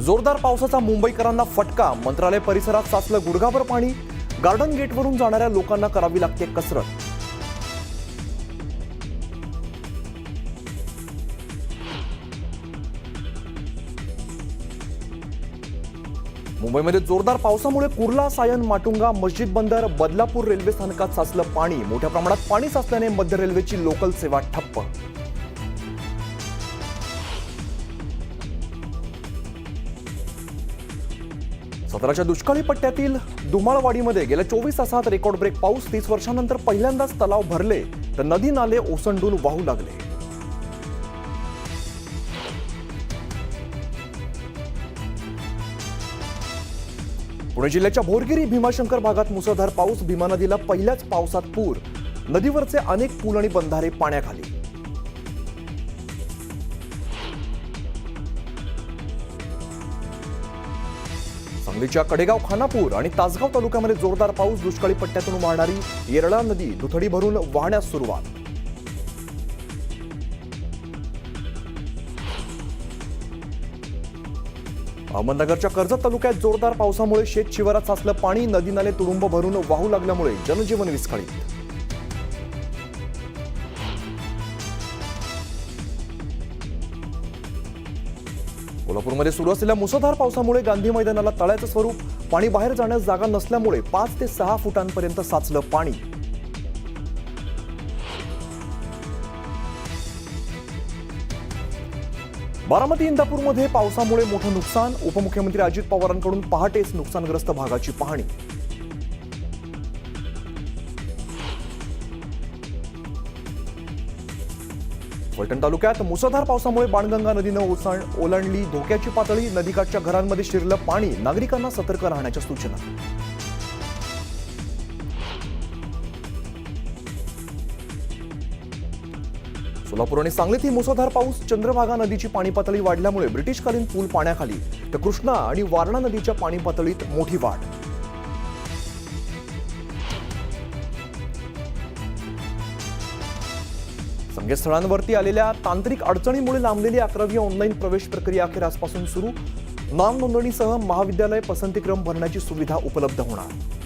जोरदार पावसाचा मुंबईकरांना फटका. मंत्रालय परिसरात साचलं गुडघाभर पाणी. गार्डन गेटवरून जाणाऱ्या लोकांना करावी लागते कसरत. मुंबईमध्ये जोरदार पावसामुळे कुर्ला, सायन, माटुंगा, मस्जिद बंदर, बदलापूर रेल्वे स्थानकात साचलं पाणी. मोठ्या प्रमाणात पाणी साचल्याने मध्य रेल्वेची लोकल सेवा ठप्प. साताराच्या दुष्काळी पट्ट्यातील दुमाळवाडीमध्ये गेल्या 24 तासात रेकॉर्ड ब्रेक पाऊस. 30 वर्षांनंतर पहिल्यांदाच तलाव भरले तर नदी नाले ओसंडून वाहू लागले. पुणे जिल्ह्याच्या भोरगिरी, भीमाशंकर भागात मुसळधार पाऊस. भीमा नदीला पहिल्याच पावसात पूर. नदीवरचे अनेक पूल आणि बंधारे पाण्याखाली. सांगलीच्या कडेगाव, खानापूर आणि तासगाव तालुक्यामध्ये जोरदार पाऊस. दुष्काळी पट्ट्यातून वाहणारी येरळा नदी दुथडी भरून वाहण्यास सुरुवात. अहमदनगरच्या कर्जत तालुक्यात जोरदार पावसामुळे शेत शिवारात साचलं पाणी. नदी नाले तुडुंब भरून वाहू लागल्यामुळे जनजीवन विस्कळीत. कोल्हापूरमध्ये सुरू असलेल्या मुसळधार पावसामुळे गांधी मैदानाला तळ्याचं स्वरूप. पाणी बाहेर जाण्यास जागा नसल्यामुळे 5 ते 6 फुटांपर्यंत साचलं पाणी. बारामती, इंदापूरमध्ये पावसामुळे मोठं नुकसान. उपमुख्यमंत्री अजित पवारांकडून पहाटेच नुकसानग्रस्त भागाची पाहणी. फलटण तालुक्यात मुसळधार पावसामुळे बाणगंगा नदीनं ओलांडली धोक्याची पातळी. नदीकाठच्या घरांमध्ये शिरलं पाणी. नागरिकांना सतर्क राहण्याच्या सूचना. सोलापूर आणि सांगलीतही मुसळधार पाऊस. चंद्रभागा नदीची पाणी पातळी वाढल्यामुळे ब्रिटिशकालीन पूल पाण्याखाली तर कृष्णा आणि वारणा नदीच्या पाणी पातळीत मोठी वाढ. संकेतस्थळांवरती आलेल्या तांत्रिक अडचणीमुळे लांबलेली 11वी ऑनलाईन प्रवेश प्रक्रिया अखेर आजपासून सुरू. नाव नोंदणीसह महाविद्यालय पसंतीक्रम भरण्याची सुविधा उपलब्ध होणार.